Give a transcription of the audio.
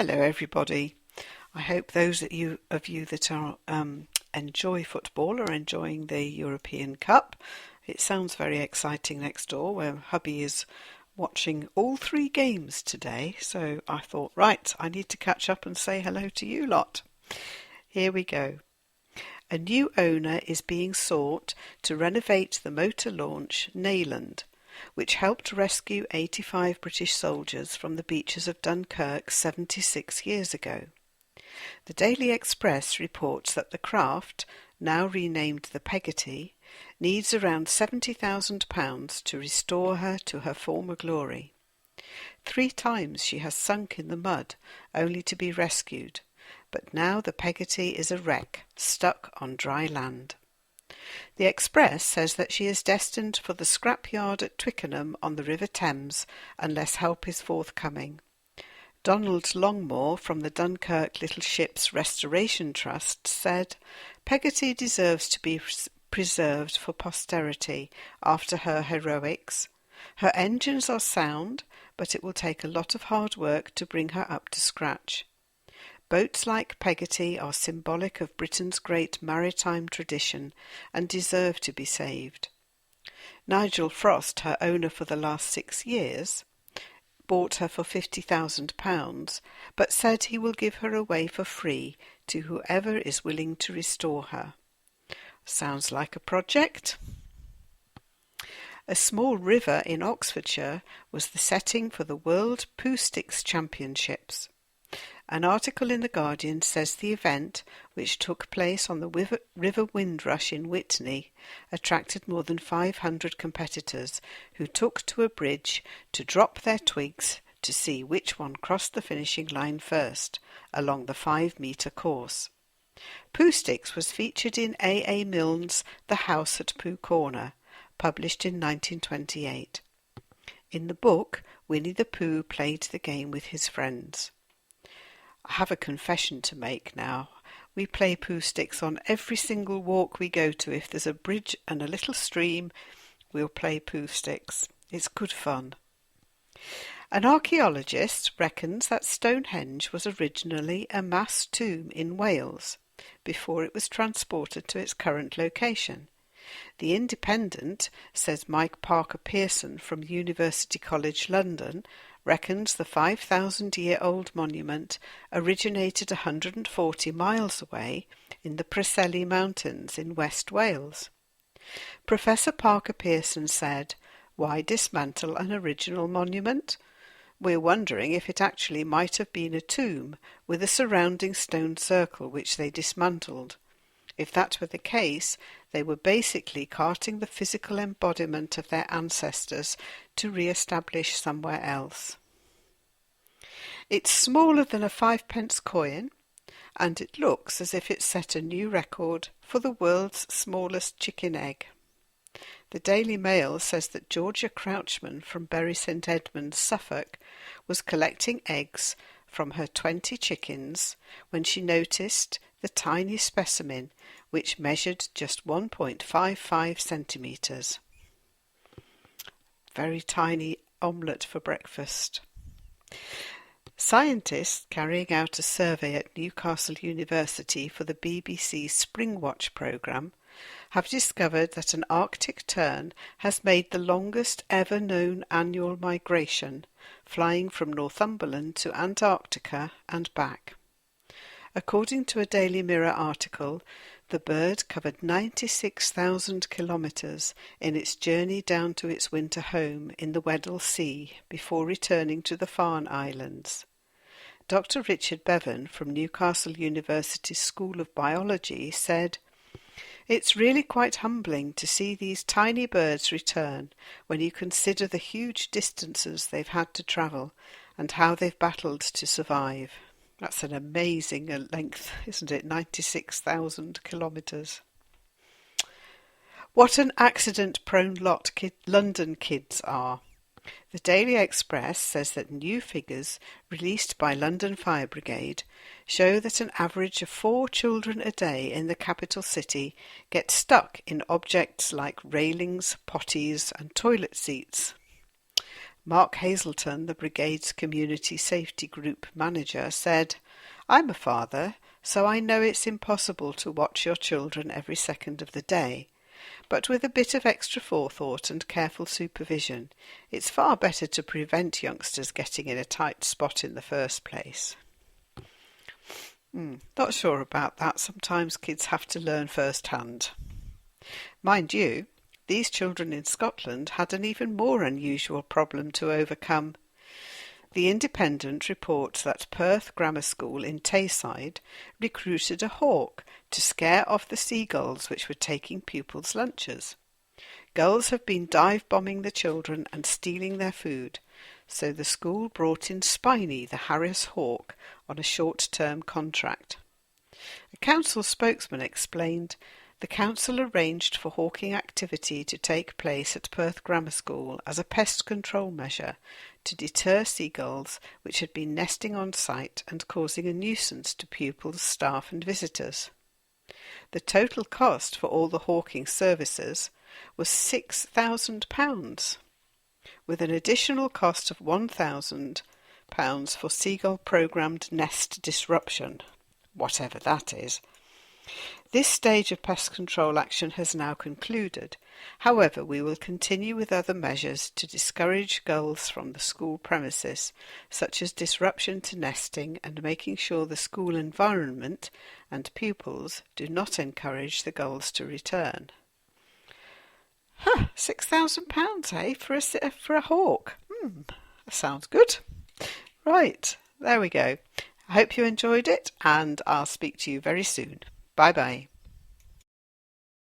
Hello, everybody. I hope those of you that are enjoy football are enjoying the European Cup. It sounds very exciting next door, where hubby is watching all three games today. So I thought, right, I need to catch up and say hello to you lot. Here we go. A new owner is being sought to renovate the motor launch Neyland, which helped rescue 85 British soldiers from the beaches of Dunkirk 76 years ago. The Daily Express reports that the craft, now renamed the Peggotty, needs around £70,000 to restore her to her former glory. 3 times she has sunk in the mud, only to be rescued, but now the Peggotty is a wreck, stuck on dry land. The Express says that she is destined for the scrapyard at Twickenham on the River Thames unless help is forthcoming. Donald Longmore from the Dunkirk Little Ships Restoration Trust said, "Peggotty deserves to be preserved for posterity after her heroics. Her engines are sound, but it will take a lot of hard work to bring her up to scratch. Boats like Peggotty are symbolic of Britain's great maritime tradition and deserve to be saved." Nigel Frost, her owner for the last 6 years, bought her for £50,000, but said he will give her away for free to whoever is willing to restore her. Sounds like a project. A small river in Oxfordshire was the setting for the World Poo Sticks Championships. An article in The Guardian says the event, which took place on the River Windrush in Witney, attracted more than 500 competitors who took to a bridge to drop their twigs to see which one crossed the finishing line first, along the 5-metre course. Poo Sticks was featured in A. A. Milne's The House at Pooh Corner, published in 1928. In the book, Winnie the Pooh played the game with his friends. I have a confession to make now. We play Pooh Sticks on every single walk we go to. If there's a bridge and a little stream, we'll play Pooh Sticks. It's good fun. An archaeologist reckons that Stonehenge was originally a mass tomb in Wales before it was transported to its current location. The Independent says Mike Parker Pearson from University College London reckons the 5,000-year-old monument originated 140 miles away in the Preseli Mountains in West Wales. Professor Parker Pearson said, "Why dismantle an original monument? We're wondering if it actually might have been a tomb with a surrounding stone circle which they dismantled. If that were the case, they were basically carting the physical embodiment of their ancestors to re-establish somewhere else." It's smaller than a 5-pence coin, and it looks as if it set a new record for the world's smallest chicken egg. The Daily Mail says that Georgia Crouchman from Bury St Edmunds, Suffolk, was collecting eggs from her 20 chickens when she noticed the tiny specimen, which measured just 1.55 centimetres. Very tiny omelette for breakfast. Scientists carrying out a survey at Newcastle University for the BBC Springwatch programme have discovered that an Arctic tern has made the longest ever known annual migration, flying from Northumberland to Antarctica and back. According to a Daily Mirror article, the bird covered 96,000 kilometres in its journey down to its winter home in the Weddell Sea before returning to the Farne Islands. Dr. Richard Bevan from Newcastle University School of Biology said, "It's really quite humbling to see these tiny birds return when you consider the huge distances they've had to travel and how they've battled to survive." That's an amazing length, isn't it? 96,000 kilometres. What an accident-prone lot London kids are. The Daily Express says that new figures released by London Fire Brigade show that an average of 4 children a day in the capital city get stuck in objects like railings, potties and toilet seats. Mark Hazelton, the brigade's community safety group manager, said, "I'm a father, so I know it's impossible to watch your children every second of the day. But with a bit of extra forethought and careful supervision, it's far better to prevent youngsters getting in a tight spot in the first place." Not sure about that. Sometimes kids have to learn firsthand. Mind you, these children in Scotland had an even more unusual problem to overcome. The Independent reports that Perth Grammar School in Tayside recruited a hawk to scare off the seagulls which were taking pupils' lunches. Gulls have been dive-bombing the children and stealing their food, so the school brought in Spiny, the Harris hawk, on a short-term contract. A council spokesman explained, "The council arranged for hawking activity to take place at Perth Grammar School as a pest control measure to deter seagulls which had been nesting on site and causing a nuisance to pupils, staff and visitors." The total cost for all the hawking services was £6,000, with an additional cost of £1,000 for seagull-programmed nest disruption, whatever that is. This stage of pest control action has now concluded. However, we will continue with other measures to discourage gulls from the school premises, such as disruption to nesting and making sure the school environment and pupils do not encourage the gulls to return. £6,000, eh, for a hawk? That sounds good. Right, there we go. I hope you enjoyed it, and I'll speak to you very soon. Bye-bye.